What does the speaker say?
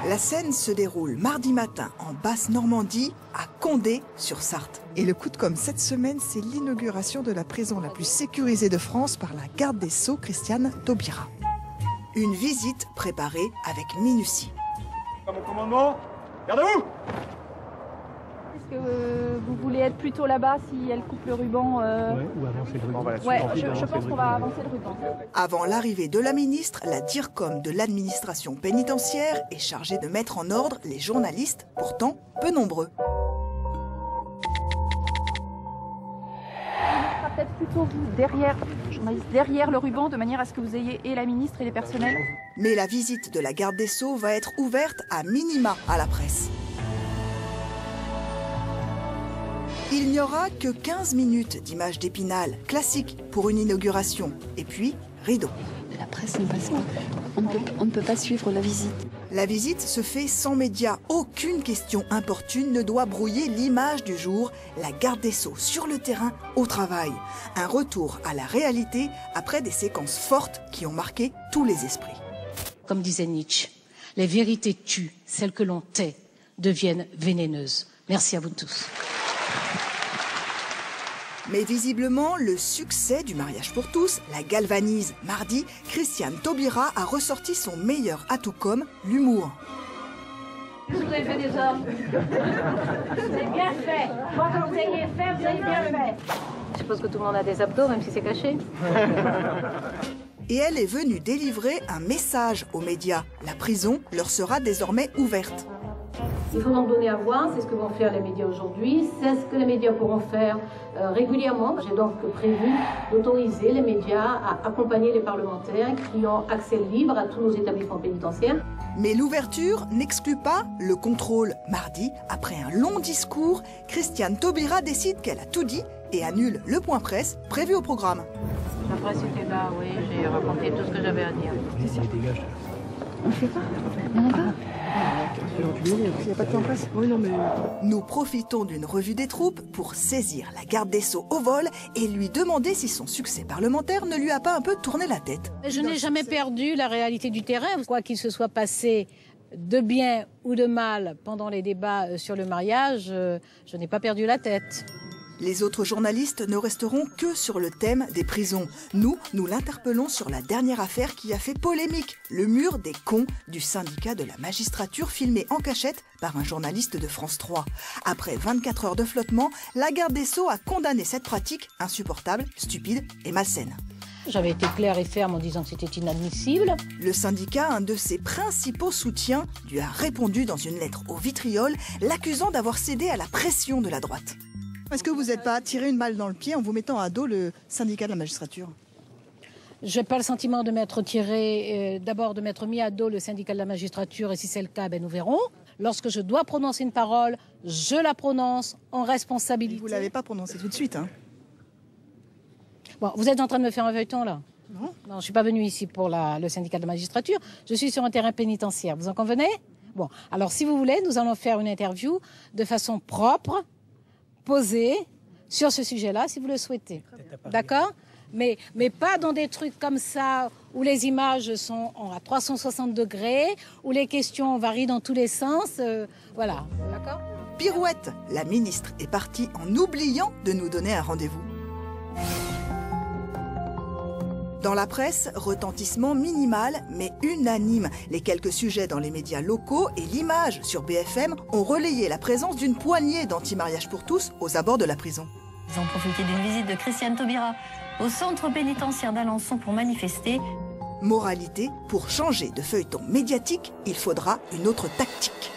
La scène se déroule mardi matin en Basse-Normandie, à Condé-sur-Sarthe. Et le coup de com' cette semaine, c'est l'inauguration de la prison la plus sécurisée de France par la garde des Sceaux, Christiane Taubira. Une visite préparée avec minutie. À mon commandement, gardez-vous! Est-ce que vous voulez être plutôt là-bas si elle coupe le ruban ou avancer le ruban. Ouais, je pense qu'on va avancer le ruban. Avant l'arrivée de la ministre, la DIRCOM de l'administration pénitentiaire est chargée de mettre en ordre les journalistes, pourtant peu nombreux. Peut-être plutôt vous derrière le ruban, de manière à ce que vous ayez et la ministre et les personnels. Mais la visite de la garde des Sceaux va être ouverte à minima à la presse. Il n'y aura que 15 minutes d'images d'Épinal, classique pour une inauguration. Et puis, rideau. La presse ne passe pas. On ne peut pas suivre la visite. La visite se fait sans médias. Aucune question importune ne doit brouiller l'image du jour. La garde des Sceaux sur le terrain, au travail. Un retour à la réalité après des séquences fortes qui ont marqué tous les esprits. Comme disait Nietzsche, les vérités tuent, celles que l'on tait deviennent vénéneuses. Merci à vous tous. Mais visiblement, le succès du mariage pour tous la galvanise. Mardi, Christiane Taubira a ressorti son meilleur atout com, l'humour. Qu'est-ce que vous avez fait des hommes? Vous avez bien fait. Moi, quand vous avez fait, vous avez bien fait. Je suppose que tout le monde a des abdos, même si c'est caché. Et elle est venue délivrer un message aux médias. La prison leur sera désormais ouverte. Il faut donc donner à voir, c'est ce que vont faire les médias aujourd'hui, c'est ce que les médias pourront faire régulièrement. J'ai donc prévu d'autoriser les médias à accompagner les parlementaires qui ont accès libre à tous nos établissements pénitentiaires. Mais l'ouverture n'exclut pas le contrôle. Mardi, après un long discours, Christiane Taubira décide qu'elle a tout dit et annule le point presse prévu au programme. La presse était là, oui, j'ai raconté tout ce que j'avais à dire. Qu'est-ce qu'il dégage? On ne fait pas. Il n'y en a pas. Il n'y a pas de temps presse. Oui, non, mais... Nous profitons d'une revue des troupes pour saisir la garde des Sceaux au vol et lui demander si son succès parlementaire ne lui a pas un peu tourné la tête. Je n'ai jamais perdu la réalité du terrain. Quoi qu'il se soit passé de bien ou de mal pendant les débats sur le mariage, je n'ai pas perdu la tête. Les autres journalistes ne resteront que sur le thème des prisons. Nous l'interpellons sur la dernière affaire qui a fait polémique, le mur des cons du syndicat de la magistrature filmé en cachette par un journaliste de France 3. Après 24 heures de flottement, la garde des Sceaux a condamné cette pratique insupportable, stupide et malsaine. J'avais été claire et ferme en disant que c'était inadmissible. Le syndicat, un de ses principaux soutiens, lui a répondu dans une lettre au vitriol, l'accusant d'avoir cédé à la pression de la droite. Est-ce que vous n'êtes pas tiré une balle dans le pied en vous mettant à dos le syndicat de la magistrature? Je n'ai pas le sentiment de m'être tiré, d'abord de m'être mis à dos le syndicat de la magistrature, et si c'est le cas, ben nous verrons. Lorsque je dois prononcer une parole, je la prononce en responsabilité. Vous ne l'avez pas prononcée tout de suite, hein? Bon, vous êtes en train de me faire un feuilleton, là? Non. Non, je ne suis pas venue ici pour le syndicat de la magistrature. Je suis sur un terrain pénitentiaire. Vous en convenez? Bon, alors si vous voulez, nous allons faire une interview de façon propre, posée, sur ce sujet-là, si vous le souhaitez. D'accord? Mais pas dans des trucs comme ça, où les images sont à 360 degrés, où les questions varient dans tous les sens. Voilà. D'accord? Pirouette, la ministre est partie en oubliant de nous donner un rendez-vous. Dans la presse, retentissement minimal mais unanime. Les quelques sujets dans les médias locaux et l'image sur BFM ont relayé la présence d'une poignée d'anti-mariage pour tous aux abords de la prison. Ils ont profité d'une visite de Christiane Taubira au centre pénitentiaire d'Alençon pour manifester. Moralité, pour changer de feuilleton médiatique, il faudra une autre tactique.